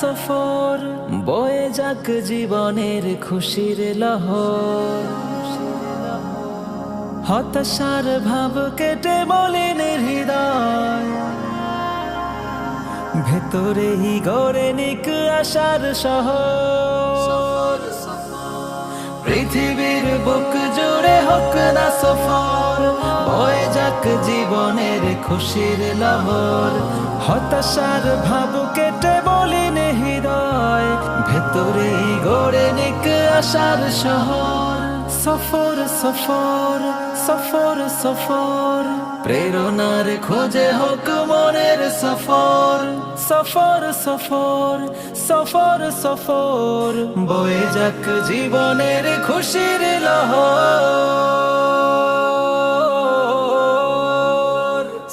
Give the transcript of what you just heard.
সফর, বয়ে যাক জীবনের খুশির লহর। হতাশার ভাব কেটে বলেন হৃদয়, ভেতরেই গড়ে নিক আশার শহর। পৃথিবীর বুক জুড়ে হোক না সফর, বয়ে যাক জীবনের খুশির লহর। হতাশার ভাব কেটে বলেন হৃদয়, ভেতরেই গড়ে নিক আশার শহর। সফর সফর সফর সফর, প্রেরণার খোঁজে হোক মনের সফর। সফর সফর সফর সফর, বয়ে যাক জীবনের খুশির লহর।